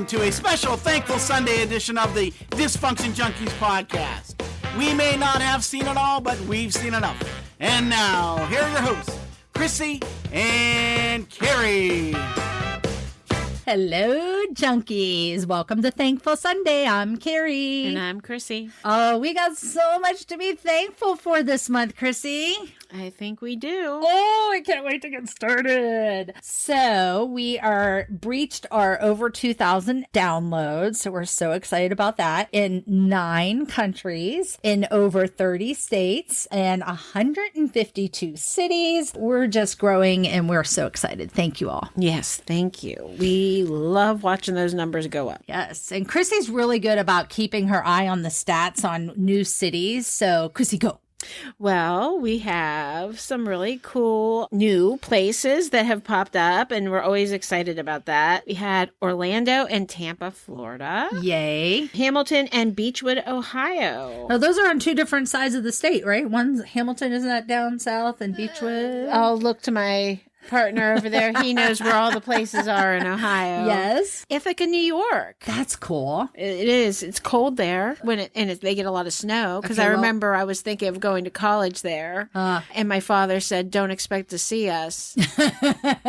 welcome to a special Thankful Sunday edition of the Dysfunction Junkies podcast. We may not have seen it all, but we've seen enough. And now, here are your hosts, Chrisy and Kerry. Hello, junkies. Welcome to Thankful Sunday. I'm Kerry. And I'm Chrisy. Oh, we got so much to be thankful for this month, Chrisy. I think we do. Oh, I can't wait to get started. So we are breached our over 2,000 downloads. So we're so excited about that in 9 countries, in over 30 states, and 152 cities. We're just growing and we're so excited. Thank you all. Yes, thank you. We love watching those numbers go up. Yes. And Chrissy's really good about keeping her eye on the stats on new cities. So Chrisy, go. Well, we have some really cool new places that have popped up, and we're always excited about that. We had Orlando and Tampa, Florida. Yay. Hamilton and Beechwood, Ohio. Oh, those are on 2 different sides of the state, right? One's Hamilton, isn't that down south, and Beechwood? I'll look to my partner over there. He knows where all the places are in Ohio. Yes. Ithaca, New York. That's cool. It is. It's cold there they get a lot of snow. Because I remember I was thinking of going to college there. And my father said, don't expect to see us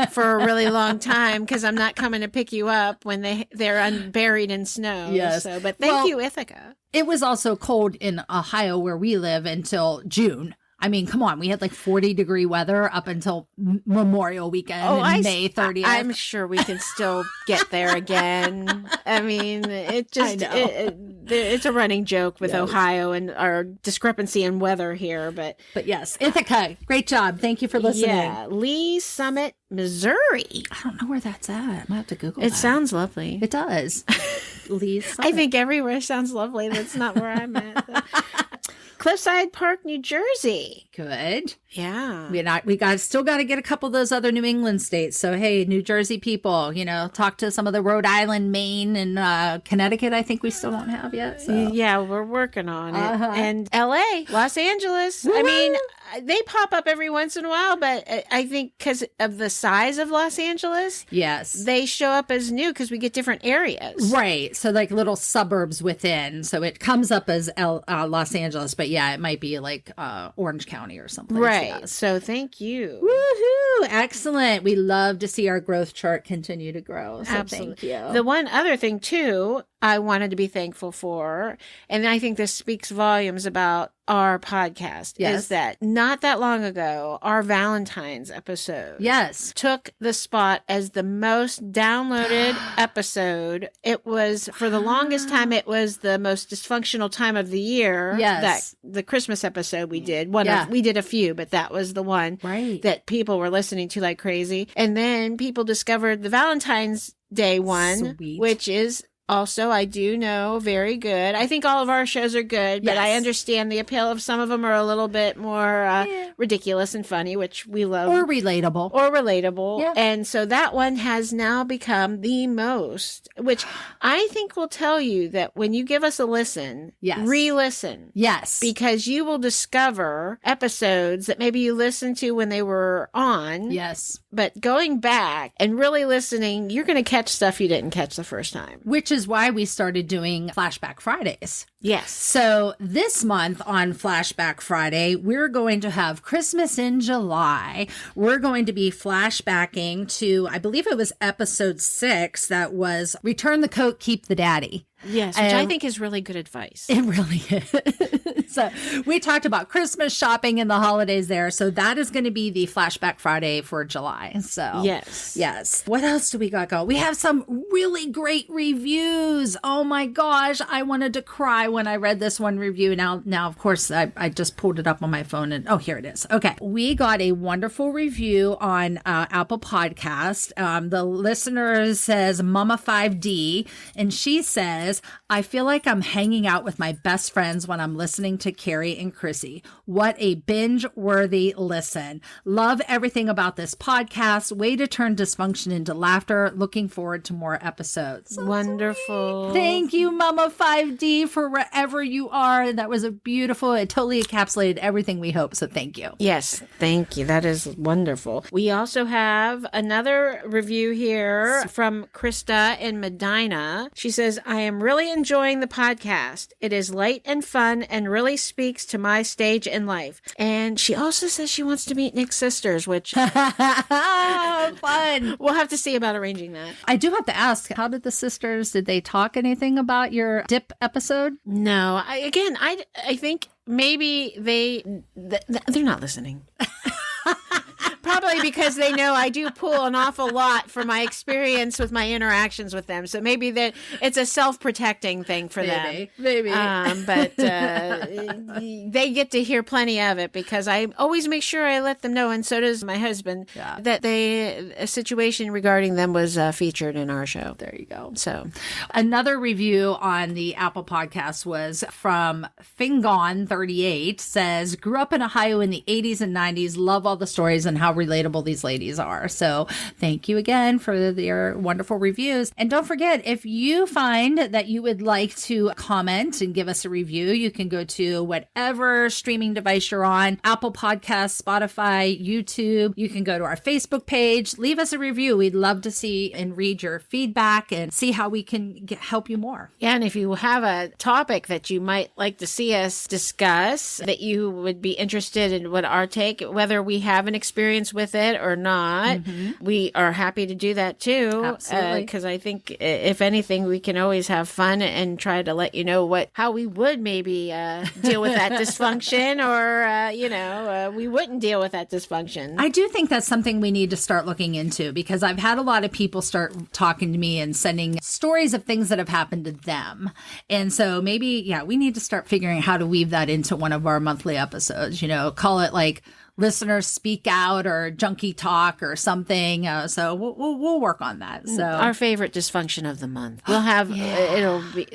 for a really long time because I'm not coming to pick you up when they're buried in snow. Yes. So, but thank you, Ithaca. It was also cold in Ohio where we live until June. I mean, come on. We had like 40-degree weather up until Memorial Weekend May 30th. I'm sure we can still get there again. I mean, it's a running joke with Ohio and our discrepancy in weather here. But yes, Ithaca, great job. Thank you for listening. Yeah, Lee Summit, Missouri. I don't know where that's at. I might have to Google it. That. It sounds lovely. It does. Lee Summit. I think everywhere sounds lovely. That's not where I'm at. Cliffside Park, New Jersey. Good. Yeah. We still got to get a couple of those other New England states. So, hey, New Jersey people, talk to some of the Rhode Island, Maine, and Connecticut. I think we still don't have yet. So. Yeah, we're working on it. And LA, Los Angeles. Woo-hoo! I mean, they pop up every once in a while, but I think because of the size of Los Angeles, yes, they show up as new because we get different areas. Right. So like little suburbs within. So it comes up as Los Angeles, but yeah, it might be like Orange County or something. Right. Yes. So thank you. Woohoo! Excellent. We love to see our growth chart continue to grow. So absolutely. Thank you. The one other thing too, I wanted to be thankful for, and I think this speaks volumes about our podcast, is that not that long ago, our Valentine's episode took the spot as the most downloaded episode. It was, for the longest time, it was the most dysfunctional time of the year. Yes. The Christmas episode we did. We did a few, but that was the one that people were listening to like crazy. And then people discovered the Valentine's Day one, which is also, I do know, very good. I think all of our shows are good, but I understand the appeal of some of them are a little bit more ridiculous and funny, which we love. Or relatable. Yeah. And so that one has now become the most, which I think will tell you that when you give us a listen, re-listen. Yes. Because you will discover episodes that maybe you listened to when they were on. Yes. But going back and really listening, you're going to catch stuff you didn't catch the first time. Which is why we started doing Flashback Fridays. Yes. So this month on Flashback Friday, we're going to have Christmas in July. We're going to be flashbacking to, I believe it was episode 6, that was Return the Coat, Keep the Daddy. Yes, which I think is really good advice. It really is. So we talked about Christmas shopping and the holidays there. So that is going to be the Flashback Friday for July. So yes. What else do we got going? We have some really great reviews. Oh my gosh. I wanted to cry when I read this one review. Now, of course, I just pulled it up on my phone and here it is. Okay. We got a wonderful review on Apple Podcast. The listener says Mama 5D, and she says, I feel like I'm hanging out with my best friends when I'm listening to Kerry and Chrisy. What a binge-worthy listen. Love everything about this podcast. Way to turn dysfunction into laughter. Looking forward to more episodes. Wonderful. Thank you, Mama 5D, for wherever you are. That was beautiful. It totally encapsulated everything we hope. So thank you. Yes, thank you. That is wonderful. We also have another review here from Krista in Medina. She says, I am really enjoying the podcast. It is light and fun and really speaks to my stage in life. And she also says she wants to meet Nick's sisters, which fun. We'll have to see about arranging that. I do have to ask, how did the sisters, did they talk anything about your dip episode? No. I think maybe they're not listening. Probably because they know I do pull an awful lot from my experience with my interactions with them. So maybe that it's a self-protecting thing for them. Maybe. But they get to hear plenty of it because I always make sure I let them know, and so does my husband, that a situation regarding them was featured in our show. There you go. So another review on the Apple Podcast was from Fingon38, says, grew up in Ohio in the 80s and 90s, love all the stories and how relatable these ladies are. So thank you again for their wonderful reviews. And don't forget, if you find that you would like to comment and give us a review, you can go to whatever streaming device you're on, Apple Podcasts, Spotify, YouTube. You can go to our Facebook page, leave us a review. We'd love to see and read your feedback and see how we can help you more. Yeah, and if you have a topic that you might like to see us discuss, that you would be interested in what our take, whether we have an experience with it or not, we are happy to do that too. Absolutely. Because I think if anything, we can always have fun and try to let you know how we would maybe deal with that dysfunction, or we wouldn't deal with that dysfunction. I do think that's something we need to start looking into, because I've had a lot of people start talking to me and sending stories of things that have happened to them. And so maybe, we need to start figuring out how to weave that into one of our monthly episodes, call it like listeners speak out or junkie talk or something. So we'll work on that. So our favorite dysfunction of the month. We'll have, it'll be,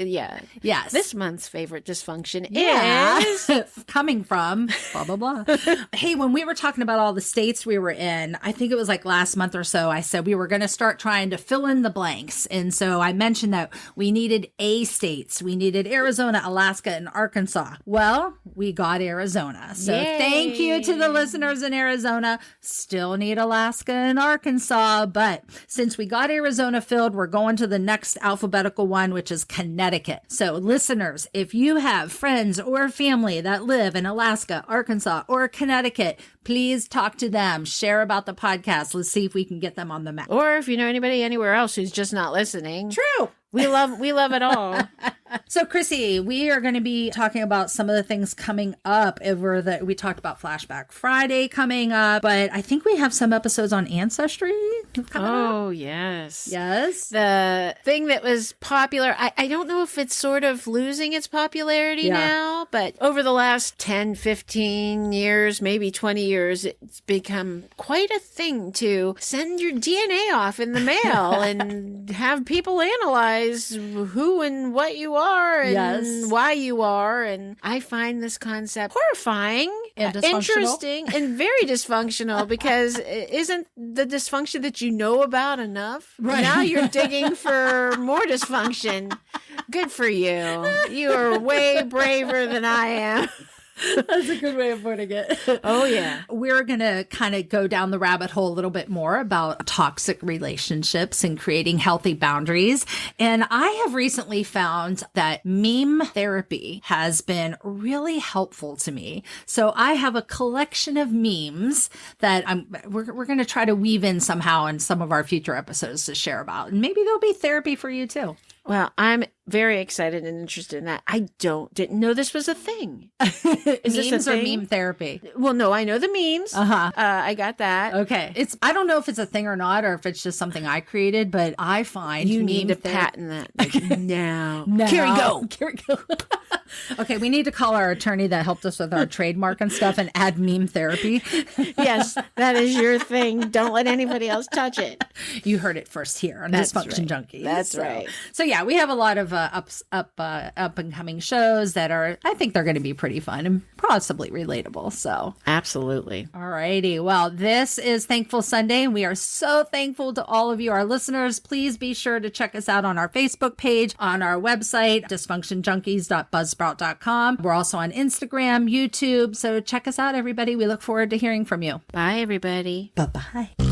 Yes. This month's favorite dysfunction is coming from blah, blah, blah. Hey, when we were talking about all the states we were in, I think it was like last month or so, I said we were going to start trying to fill in the blanks. And so I mentioned that we needed A states. We needed Arizona, Alaska, and Arkansas. Well, we got Arizona. So thank you to the listeners in Arizona. Still need Alaska and Arkansas, but since we got Arizona filled, we're going to the next alphabetical one, which is Connecticut. So listeners, if you have friends or family that live in Alaska, Arkansas, or Connecticut, please talk to them, share about the podcast. Let's see if we can get them on the map. Or if you know anybody anywhere else who's just not listening. True. We love it all. So, Chrissy, we are going to be talking about some of the things coming up. We talked about Flashback Friday coming up, but I think we have some episodes on ancestry coming up. Yes. Yes. The thing that was popular, I don't know if it's sort of losing its popularity now, but over the last 10, 15 years, maybe 20 years, it's become quite a thing to send your DNA off in the mail and have people analyze who and what you are and why you are. And I find this concept horrifying and interesting and very dysfunctional, because isn't the dysfunction that you know about enough? Right. Now you're digging for more dysfunction. Good for you. You are way braver than I am. That's a good way of putting it. Oh, yeah. We're going to kind of go down the rabbit hole a little bit more about toxic relationships and creating healthy boundaries. And I have recently found that meme therapy has been really helpful to me. So I have a collection of memes that we're going to try to weave in somehow in some of our future episodes to share about. And maybe there'll be therapy for you too. Well, I'm very excited and interested in that. I didn't know this was a thing. Is this a thing? Or meme therapy? Well, no, I know the memes. I got that. Okay. I don't know if it's a thing or not, or if it's just something I created, but I find you need to patent that. Like, now. Kerry, go. Okay, we need to call our attorney that helped us with our trademark and stuff and add meme therapy. Yes, that is your thing. Don't let anybody else touch it. You heard it first here on Dysfunction Junkies. That's right. So yeah, we have a lot of up and coming shows that I think they're going to be pretty fun and possibly relatable. So absolutely. All righty. Well, this is Thankful Sunday, and we are so thankful to all of you, our listeners. Please be sure to check us out on our Facebook page, on our website, dysfunctionjunkies.buzzsprout.com. We're also on Instagram, YouTube. So check us out, everybody. We look forward to hearing from you. Bye, everybody. Bye-bye.